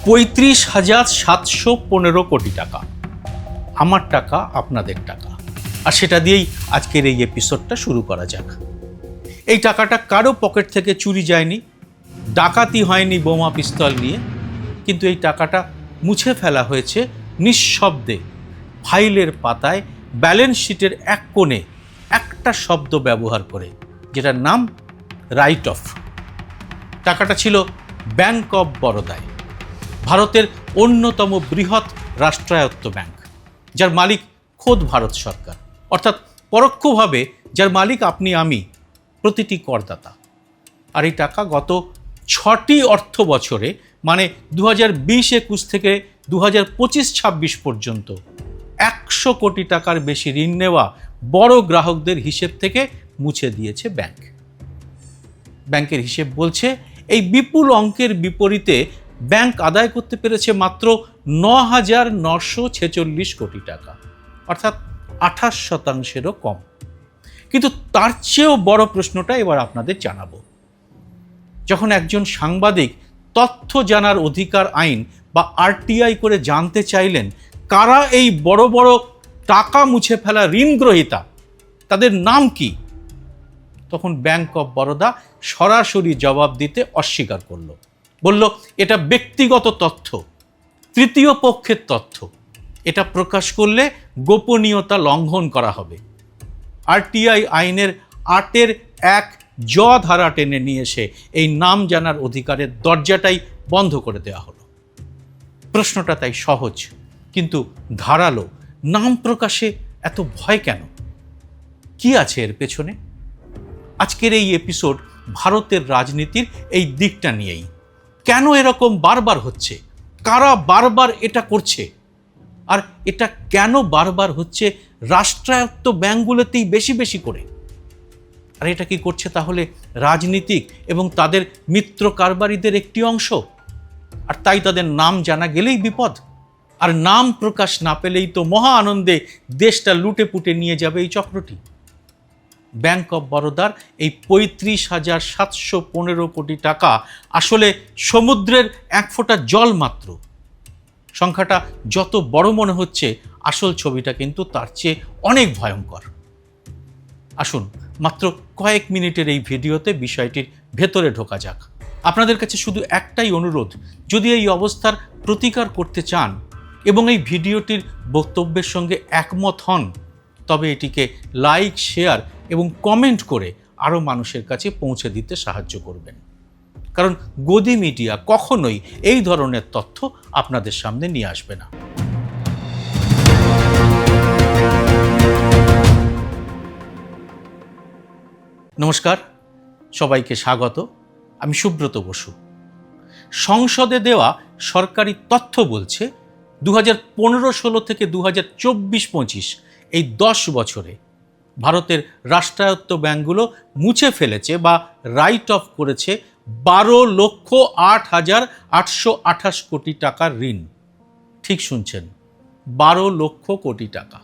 35,715 কোটি টাকা, আমার টাকা, আপনাদের টাকা। আর সেটা দিয়েই আজকের এই এপিসোডটা শুরু করা যাক। এই টাকাটা কারো পকেট থেকে চুরি যায়নি, ডাকাতি হয়নি বোমা পিস্তল নিয়ে, কিন্তু এই টাকাটা মুছে ফেলা হয়েছে নিঃশব্দে ফাইলের পাতায়, ব্যালেন্স শিটের এক কোণে একটা শব্দ ব্যবহার করে, যেটার নাম রাইট অফ। টাকাটা ছিল ব্যাংক অফ বরোদায়, ভারতের অন্যতম বৃহৎ রাষ্ট্রায়ত্ত ব্যাংক, যার মালিক খোদ ভারত সরকার, অর্থাৎ পরোক্ষভাবে যার মালিক আপনি আমি, প্রতিটি করদাতা। আর এই টাকা গত 6টি অর্থ বছরে, মানে 2020-21 থেকে 2025-26 পর্যন্ত 100 কোটি টাকার বেশি ঋণ নেওয়া বড় গ্রাহকদের হিসেব থেকে মুছে দিয়েছে ব্যাংক। ব্যাংকের হিসেব বলছে এই বিপুল অঙ্কের বিপরীতে ব্যাংক আদায় করতে পেরেছে মাত্র 9,946 কোটি টাকা, অর্থাৎ 28%-এরও কম। কিন্তু তার চেয়েও বড় প্রশ্নটা এবার আপনাদের জানাবো। যখন একজন সাংবাদিক তথ্য জানার অধিকার আইন বা আরটিআই করে জানতে চাইলেন কারা এই বড় বড় টাকা মুছে ফেলা ঋণ গ্রহীতা, তাদের নাম কি, তখন ব্যাংক অফ বরোদা সরাসরি জবাব দিতে অস্বীকার করল। বলল এটা ব্যক্তিগত তথ্য, তৃতীয় পক্ষের তথ্য, এটা প্রকাশ করলে গোপনীয়তা লঙ্ঘন করা হবে। আরটিআই আইনের 8-এর 1 জ ধারা টেনে নিয়ে এসে এই নাম জানার অধিকারের দরজাটাই বন্ধ করে দেওয়া হলো। প্রশ্নটা তাই সহজ কিন্তু ধারালো। নাম প্রকাশে এত ভয় কেন? কি আছে এর পেছনে? আজকের এই এপিসোড ভারতের রাজনীতির এই দিকটা নিয়েই। কেন এরকম বারবার হচ্ছে, কারা বারবার এটা করছে, আর এটা কেন বারবার হচ্ছে রাষ্ট্রায়ত্ত ব্যাংকগুলোতেই বেশি বেশি করে। আর এটা কি করছে তাহলে রাজনীতিক এবং তাদের মিত্র কারবারিদের একটি অংশ, আর তাই তাদের নাম জানা গেলেই বিপদ, আর নাম প্রকাশ না পেলেই তো মহা আনন্দে দেশটা লুটে পুটে নিয়ে যাবে এই চক্রটি। ব্যাংক অফ বরোদার এই 35,715 কোটি টাকা আসলে সমুদ্রের এক ফোঁটা জল মাত্র। সংখ্যাটা যত বড় মনে হচ্ছে, আসল ছবিটা কিন্তু তার চেয়ে অনেক ভয়ঙ্কর। আসুন মাত্র কয়েক মিনিটের এই ভিডিওতে বিষয়টির ভেতরে ঢোকা যাক। আপনাদের কাছে শুধু একটাই অনুরোধ, যদি এই অবস্থার প্রতিকার করতে চান এবং এই ভিডিওটির বক্তব্যের সঙ্গে একমত হন, তবে এটিকে লাইক, শেয়ার এবং কমেন্ট করে আরও মানুষের কাছে পৌঁছে দিতে সাহায্য করবেন। কারণ গদি মিডিয়া কখনোই এই ধরনের তথ্য আপনাদের সামনে নিয়ে আসবে না। নমস্কার, সবাইকে স্বাগত। আমি সুব্রত বসু। সংসদে দেওয়া সরকারি তথ্য বলছে 2015-16 থেকে 2024-25 এই 10 বছরে ভারতের রাষ্ট্রায়ত্ত ব্যাংকগুলো মুছে ফেলেছে বা রাইট অফ করেছে 12,08,828 কোটি টাকার ঋণ। ঠিক শুনছেন, 12 লক্ষ কোটি টাকা।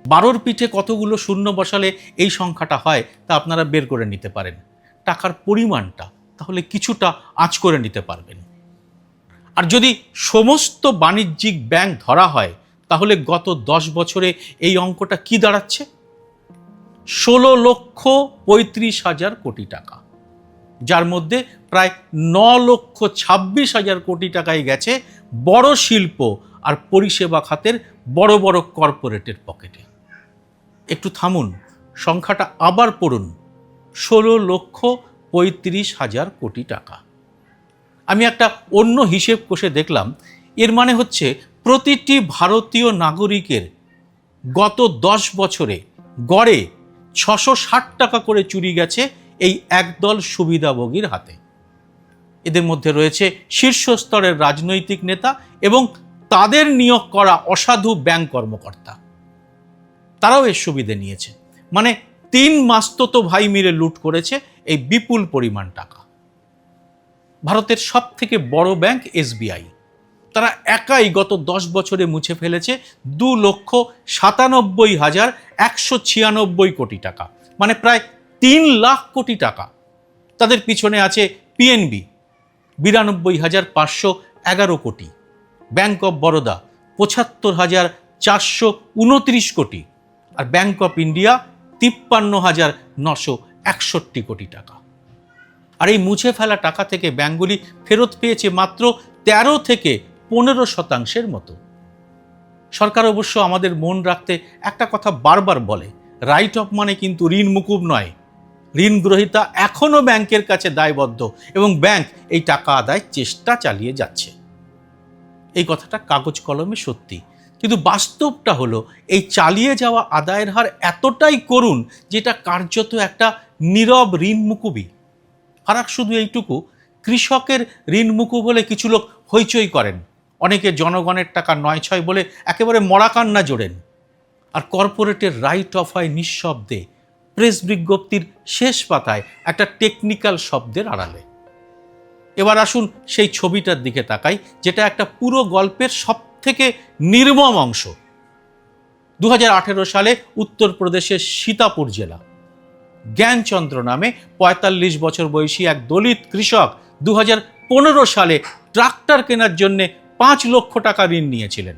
12-র পিঠে কতগুলো শূন্য বসালে এই সংখ্যাটা হয় তা আপনারা বের করে নিতে পারেন। টাকার পরিমাণটা তাহলে কিছুটা আঁচ করে নিতে পারবেন। আর যদি সমস্ত বাণিজ্যিক ব্যাংক ধরা হয়, তাহলে গত 10 বছরে এই অঙ্কটা কি দাঁড়াচ্ছে? 16,35,000 কোটি টাকা, যার মধ্যে প্রায় 9,26,000 কোটি টাকায় গেছে বড় শিল্প আর পরিষেবা খাতের বড় বড় কর্পোরেটের পকেটে। একটু থামুন, সংখ্যাটা আবার পড়ুন, 16,35,000 কোটি টাকা। আমি একটা অন্য হিসেব কষে দেখলাম, এর মানে হচ্ছে প্রতিটি ভারতীয় নাগরিকের গত 10 বছরে গড়ে 660 টাকা করে চুরি গেছে এই একদল সুবিধাভোগীর হাতে। এদের মধ্যে রয়েছে শীর্ষস্তরের রাজনৈতিক নেতা এবং তাদের নিয়োগ করা অসাধু ব্যাংক কর্মকর্তা। তারাও এর সুবিধে নিয়েছে। মানে 3 মাসতুতো ভাই মিলে লুট করেছে এই বিপুল পরিমাণ টাকা। ভারতের সব থেকে বড় ব্যাংক এসবিআই, তারা একাই গত 10 বছরে মুছে ফেলেছে 2,97,196 কোটি টাকা, মানে প্রায় 3 লাখ কোটি টাকা। তাদের পিছনে আছে পিএনবি 92,511 কোটি, ব্যাংক অফ বরোদা ৭৫,৪29 কোটি, আর ব্যাংক অফ ইন্ডিয়া ৫৩,৯৬১ কোটি টাকা। আর এই মুছে ফেলা টাকা থেকে ব্যাংকগুলি ফেরত পেয়েছে মাত্র ১৩ থেকে ১৫% মতো। সরকার অবশ্য আমাদের মন রাখতে একটা কথা বারবার বলে, রাইট অফ মানে কিন্তু ঋণ মুকুব নয়। ঋণ গ্রহীতা এখনও ব্যাংকের কাছে দায়বদ্ধ এবং ব্যাংক এই টাকা আদায়ের চেষ্টা চালিয়ে যাচ্ছে। এই কথাটা কাগজ কলমে সত্যি, কিন্তু বাস্তবটা হলো এই চালিয়ে যাওয়া আদায়ের হার এতটাই করুণ যেটা কার্যত একটা নীরব ঋণ মুকুবই। ফারাক শুধু এইটুকু, কৃষকের ঋণ মুকুব হলে কিছু লোক হইচই করেন, অনেকে জনগণের টাকা নয় ছয় বলে একেবারে মরা কান্না জোড়েন, আর কর্পোরেটের রাইট অফ হয় নিঃশব্দে প্রেস বিজ্ঞপ্তির শেষ পাতায় একটা টেকনিক্যাল শব্দের আড়ালে। এবার আসুন সেই ছবিটার দিকে তাকাই, যেটা একটা পুরো গল্পের সব থেকে নির্মম অংশ। ২০১৮ সালে উত্তরপ্রদেশের সীতাপুর জেলা জ্ঞানচন্দ্র নামে ৪৫ বছর বয়সী এক দলিত কৃষক ২০১৫ সালে ট্রাক্টর কেনার জন্য ৫ লক্ষ টাকা ঋণ নিয়েছিলেন।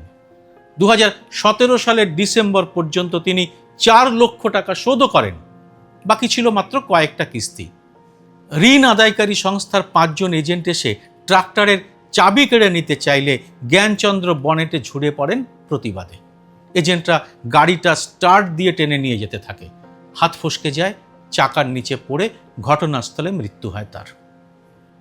২০১৭ সালের ডিসেম্বর পর্যন্ত তিনি ৪ লক্ষ টাকা শোধও করেন, বাকি ছিল মাত্র কয়েকটা কিস্তি। ঋণ আদায়কারী সংস্থার ৫ জন এজেন্ট এসে ট্রাক্টরের চাবি কেড়ে নিতে চাইলে জ্ঞানচন্দ্র বনেটে ঝুড়ে পড়েন প্রতিবাদে। এজেন্টরা গাড়িটা স্টার্ট দিয়ে টেনে নিয়ে যেতে থাকে, হাত ফসকে যায়, চাকার নিচে পড়ে ঘটনাস্থলে মৃত্যু হয় তার।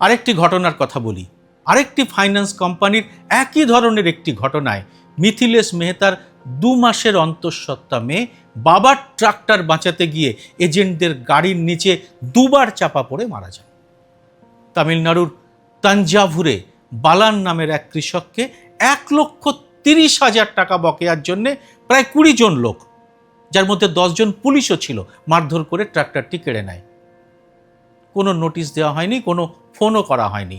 আরেকটি ঘটনার কথা বলি, আরেকটি ফাইন্যান্স কোম্পানির একই ধরনের একটি ঘটনায় মিথিলেশ মেহতার ২ মাসের অন্তঃসত্ত্বা মেয়ে বাবার ট্রাক্টর বাঁচাতে গিয়ে এজেন্টদের গাড়ির নিচে ২ বার চাপা পড়ে মারা যান। তামিলনাড়ুর তাঞ্জাভুরে বালান নামের এক কৃষককে ১,৩০,০০০ টাকা বকেয়ার জন্য প্রায় ২০ জন লোক, যার মধ্যে ১০ জন পুলিশও ছিল, মারধর করে ট্রাক্টরটি কেড়ে নেয়। কোনো নোটিশ দেওয়া হয়নি, কোনো ফোনও করা হয়নি।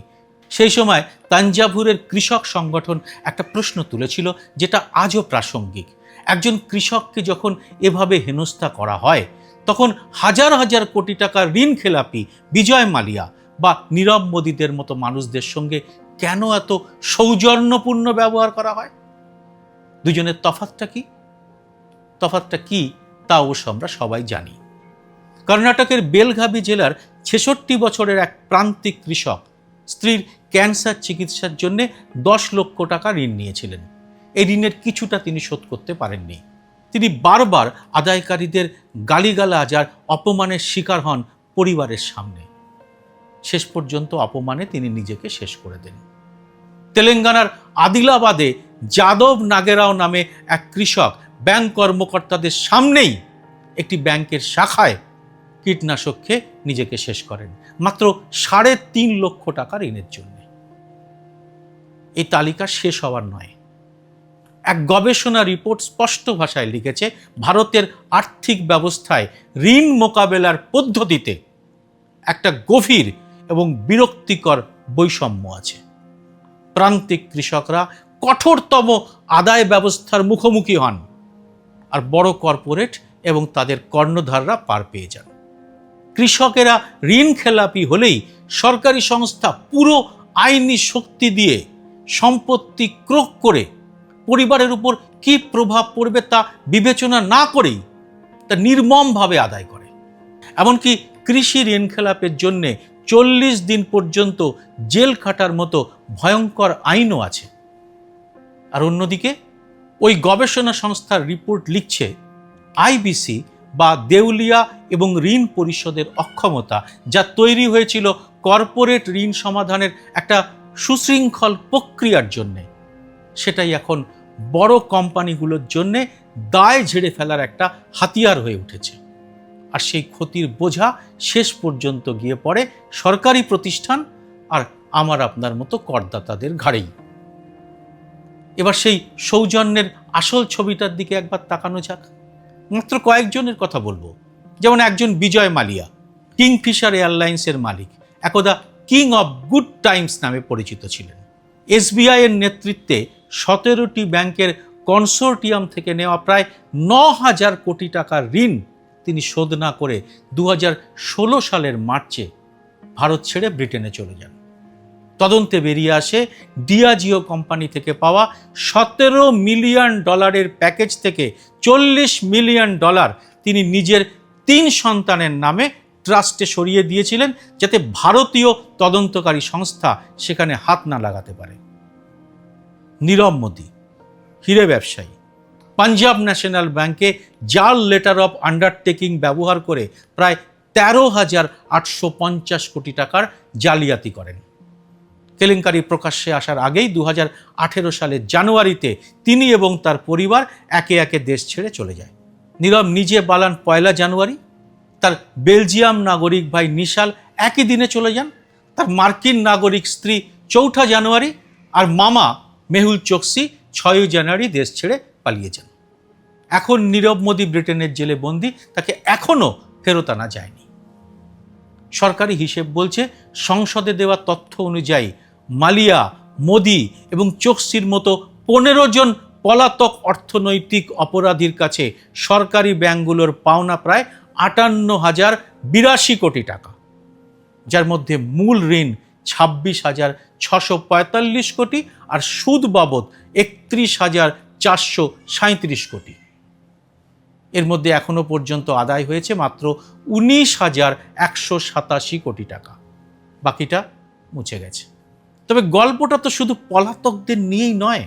সেই সময় তাঞ্জাভুরের কৃষক সংগঠন একটা প্রশ্ন তুলেছিল যেটা আজও প্রাসঙ্গিক। একজন কৃষককে যখন এভাবে হেনস্থা করা হয়, তখন হাজার হাজার কোটি টাকা ঋণ খেলাপি বিজয় মালিয়া বা নীরব মোদীদের মতো মানুষদের সঙ্গে কেন এত সৌজন্যপূর্ণ ব্যবহার করা হয়? দুজনের তফাৎটা কি? তফাৎটা কি তা অবশ্য আমরা সবাই জানি। কর্ণাটকের বেলগাভি জেলার ৬৬ বছরের এক প্রান্তিক কৃষক স্ত্রীর ক্যান্সার চিকিৎসার জন্য ১০ লক্ষ টাকা ঋণ নিয়েছিলেন। এই ঋণের কিছুটা তিনি শোধ করতে পারেননি। তিনি বারবার আদায়কারীদের গালিগালাজ আর অপমানের শিকার হন পরিবারের সামনে। শেষ পর্যন্ত অপমানে তিনি নিজেকে শেষ করে দেন। তেলেঙ্গানার আদিলাবাদে যাদব নাগেরাও নামে এক কৃষক ব্যাংক কর্মকর্তাদের সামনেই একটি ব্যাংকের শাখায় কীটনাশক খেয়ে নিজেকে শেষ করেন, মাত্র ৩.৫ লক্ষ টাকা ঋণের জন্য। এই তালিকা শেষ হওয়ার নয়। এক গবেষণা রিপোর্ট স্পষ্ট ভাষায় লিখেছে, ভারতের আর্থিক ব্যবস্থায় ঋণ মোকাবেলার পদ্ধতিতে একটা গভীর এবং বিরক্তিকর বৈষম্য আছে। প্রান্তিক কৃষকরা কঠোরতম আদায় ব্যবস্থার মুখোমুখি হন, আর বড় কর্পোরেট এবং তাদের কর্ণধাররা পার পেয়ে যান। কৃষকেরা ঋণ খেলাপি হলেই সরকারি সংস্থা পুরো আইনি শক্তি দিয়ে সম্পত্তি ক্রোক করে পরিবারের উপর কী প্রভাব পড়বে তা বিবেচনা না করেই তা নির্মমভাবে আদায় করে। এমনকি কৃষি ঋণ খেলাপের জন্যে ৪০ দিন পর্যন্ত জেল খাটার মতো ভয়ঙ্কর আইনও আছে। আর অন্যদিকে ওই গবেষণা সংস্থার রিপোর্ট লিখছে, আইবিসি বা দেউলিয়া এবং ঋণ পরিশোধের অক্ষমতা যা তৈরি হয়েছিল কর্পোরেট ঋণ সমাধানের একটা সুশৃঙ্খল প্রক্রিয়ার জন্যে, সেটাই এখন বড় কোম্পানিগুলোর জন্যে দায় ঝেড়ে ফেলার একটা হাতিয়ার হয়ে উঠেছে। আর সেই ক্ষতির বোঝা শেষ পর্যন্ত গিয়ে পড়ে সরকারি প্রতিষ্ঠান আর আমার আপনার মতো করদাতাদের ঘাড়েই। এবার সেই সৌজন্যের আসল ছবিটার দিকে একবার তাকানো যাক। মাত্র কয়েকজনের কথা বলবো, যেমন একজন বিজয় মালিয়া, কিংফিশার এয়ারলাইন্সের মালিক, একদা কিং অফ গুড টাইমস নামে পরিচিত ছিলেন। এসবিআই এর নেতৃত্বে ১৭টি ব্যাংকের কনসোর্টিয়াম থেকে নেওয়া প্রায় ৯,০০০ কোটি টাকার ঋণ তিনি শোধ না করে ২০১৬ সালের মার্চে ভারত ছেড়ে ব্রিটেনে চলে যান। তদন্তে বেরিয়ে আসে ডিয়াজিও কোম্পানি থেকে পাওয়া $17 মিলিয়ন প্যাকেজ থেকে $40 মিলিয়ন তিনি নিজের 3 সন্তানের নামে ট্রাস্টে সরিয়ে দিয়েছিলেন, যাতে ভারতীয় তদন্তকারী সংস্থা সেখানে হাত না লাগাতে পারে। নীরব মোদি, হিরে ব্যবসায়ী, পাঞ্জাব ন্যাশনাল ব্যাংকে জাল লেটার অফ আন্ডারটেকিং ব্যবহার করে প্রায় 13,850 কোটি টাকার জালিয়াতি করেন। কেলেঙ্কারি প্রকাশ্যে আসার আগেই 2018 সালের জানুয়ারিতে তিনি এবং তার পরিবার একে একে দেশ ছেড়ে চলে যায়। নীরব নিজে পালান 1 জানুয়ারি, তার বেলজিয়াম নাগরিক ভাই নিশাল একই দিনে চলে যান, তার মার্কিন নাগরিক স্ত্রী 4 জানুয়ারি, আর মামা মেহুল চোকসি 6 জানুয়ারি দেশ ছেড়ে পালিয়ে যান। এখন নীরব মোদি ব্রিটেনের জেলে বন্দী, তাকে এখনও ফেরত আনা যায়নি। সরকারি হিসেব বলছে, সংসদে দেওয়া তথ্য অনুযায়ী মালিয়া, মোদি এবং চোকসির মতো 15 জন পলাতক অর্থনৈতিক অপরাধীর কাছে সরকারি ব্যাংকগুলোর পাওনা প্রায় 58,082 কোটি টাকা, যার মধ্যে মূল ঋণ 26,645 কোটি আর সুদ বাবদ 31,437 কোটি। এর মধ্যে এখনো পর্যন্ত আদায় হয়েছে মাত্র 19,187 কোটি টাকা, বাকিটা মুছে গেছে। তবে গল্পটা তো শুধু পলাতকদের নিয়েই নয়,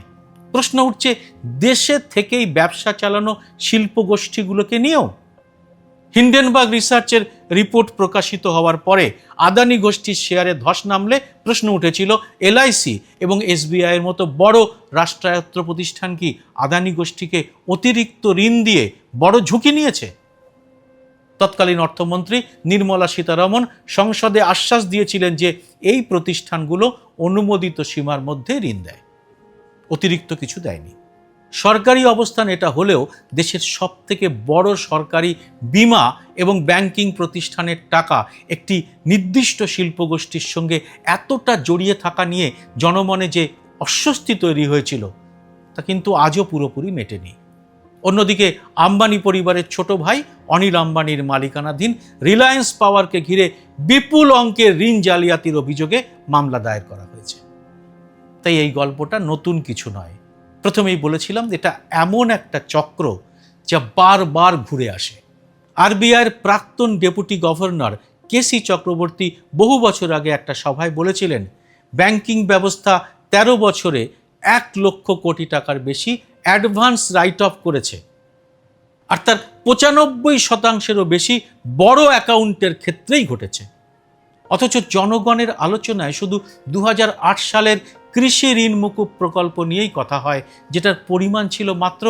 প্রশ্ন উঠছে দেশে থেকেই ব্যবসা চালানো শিল্পগোষ্ঠীগুলোকে নিয়েও। হিন্ডেনবার্গ রিসার্চের রিপোর্ট প্রকাশিত হওয়ার পরে আদানি গোষ্ঠীর শেয়ারে ধস নামলে প্রশ্ন উঠেছিল, এলআইসি এবং এসবিআইয়ের মতো বড় রাষ্ট্রায়ত্ত প্রতিষ্ঠান কি আদানি গোষ্ঠীকে অতিরিক্ত ঋণ দিয়ে বড় ঝুঁকি নিয়েছে? তৎকালীন অর্থমন্ত্রী নির্মলা সীতারমণ সংসদে আশ্বাস দিয়েছিলেন যে এই প্রতিষ্ঠানগুলো অনুমোদিত সীমার মধ্যে ঋণ দেয়, অতিরিক্ত কিছু দেয়নি। সরকারি অবস্থান এটা হলেও দেশের সবথেকে বড় সরকারি বীমা এবং ব্যাংকিং প্রতিষ্ঠানের টাকা একটি নির্দিষ্ট শিল্পগোষ্ঠীর সঙ্গে এতটা জড়িয়ে থাকা নিয়ে জনমনে যে অস্বস্তি তৈরি হয়েছিল, তা কিন্তু আজও পুরোপুরি মেটেনি। অন্যদিকে আম্বানি পরিবারের ছোট ভাই অনিল আম্বানির মালিকানাধীন রিলায়েন্স পাওয়ারকে ঘিরে বিপুল অঙ্কের ঋণ জালিয়াতির অভিযোগে মামলা দায়ের করা হয়েছে। তাই এই গল্পটা নতুন কিছু নয়। প্রথমেই বলেছিলাম এটা এমন একটা চক্র যা বারবার ঘুরে আসে। আরবিআইয়ের প্রাক্তন ডেপুটি গভর্নর কেসি চক্রবর্তী বহু বছর আগে একটা সভায় বলেছিলেন, ব্যাংকিং ব্যবস্থা 13 বছরে 1 লক্ষ কোটি টাকার বেশি অ্যাডভান্স রাইট অফ করেছে, আর তার 95% বেশি বড় অ্যাকাউন্টের ক্ষেত্রেই ঘটেছে। অথচ জনগণের আলোচনায় শুধু 2008 সালের কৃষি ঋণ মুকুব প্রকল্প নিয়েই কথা হয়, যেটার পরিমাণ ছিল মাত্র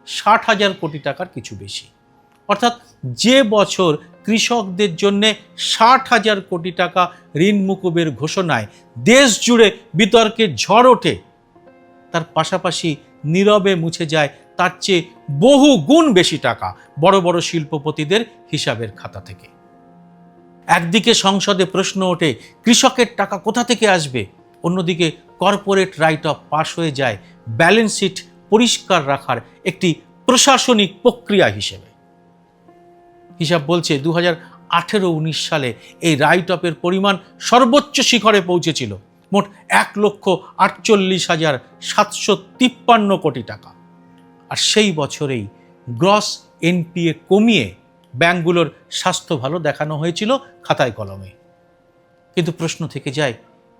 60,000 কোটি টাকার কিছু বেশি। অর্থাৎ যে বছর কৃষকদের জন্য 60,000 কোটি টাকা ঋণ মুকুবের ঘোষণায় দেশ জুড়ে বিতর্কের ঝড় ওঠে, তার পাশাপাশি নীরবে মুছে যায় তার চেয়ে বহু গুণ বেশি টাকা বড় বড় শিল্পপতিদের হিসাবের খাতা থেকে। একদিকে সংসদে প্রশ্ন ওঠে কৃষকের টাকা কোথা থেকে আসবে, অন্যদিকে কর্পোরেট রাইট অফ পাস হয়ে যায় ব্যালেন্স শিট পরিষ্কার রাখার একটি প্রশাসনিক প্রক্রিয়া হিসেবে। হিসাব বলছে 2018-19 সালে এই রাইট অফের পরিমাণ সর্বোচ্চ শিখরে পৌঁছেছিল মোট 1,48,753 কোটি টাকা। আর সেই বছরেই গ্রস এনপিএ কমিয়ে ব্যাংকগুলোর স্বাস্থ্য ভালো দেখানো হয়েছিল খাতায় কলমে। কিন্তু প্রশ্ন থেকে যায়,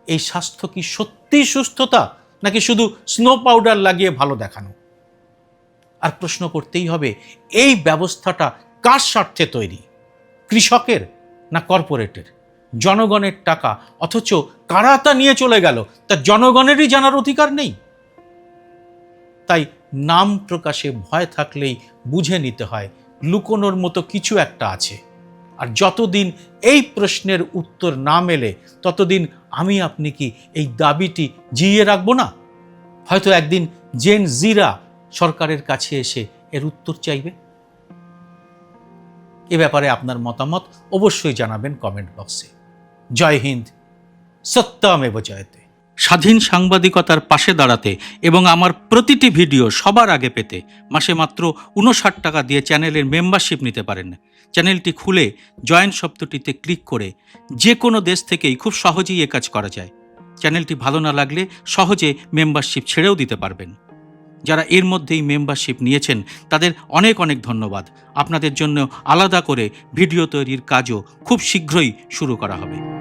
এই স্বাস্থ্য কি সত্যিই সুস্থতা, নাকি শুধু স্নো পাউডার লাগিয়ে ভালো দেখানো? আর প্রশ্ন করতেই হবে, এই ব্যবস্থাটা কার স্বার্থে তৈরি, কৃষকের না কর্পোরেটের? জনগণের টাকা, অথচ কারা তা নিয়ে চলে গেল তা জনগণেরই জানার অধিকার নেই। তাই নাম প্রকাশে ভয় থাকলেই বুঝে নিতে হয় লুকোনোর মতো কিছু একটা আছে। আর যতদিন এই প্রশ্নের উত্তর না মেলে ততদিন আমি আপনি কি এই দাবিটি জিইয়ে রাখবো না? হয়তো একদিন জেন জিরা সরকারের কাছে এসে এর উত্তর চাইবে। এ ব্যাপারে আপনার মতামত অবশ্যই জানাবেন কমেন্ট বক্সে। জয় হিন্দ, সত্যমেব জয়তে। স্বাধীন সাংবাদিকতার পাশে দাঁড়াতে এবং আমার প্রতিটি ভিডিও সবার আগে পেতে মাসে মাত্র 59 টাকা দিয়ে চ্যানেলের মেম্বারশিপ নিতে পারেন। চ্যানেলটি খুলে জয়েন শব্দটিতে ক্লিক করে যে কোনো দেশ থেকেই খুব সহজেই এ কাজ করা যায়। চ্যানেলটি ভালো না লাগলে সহজে মেম্বারশিপ ছেড়েও দিতে পারবেন। যারা এর মধ্যেই মেম্বারশিপ নিয়েছেন তাদের অনেক অনেক ধন্যবাদ। আপনাদের জন্য আলাদা করে ভিডিও তৈরির কাজও খুব শীঘ্রই শুরু করা হবে।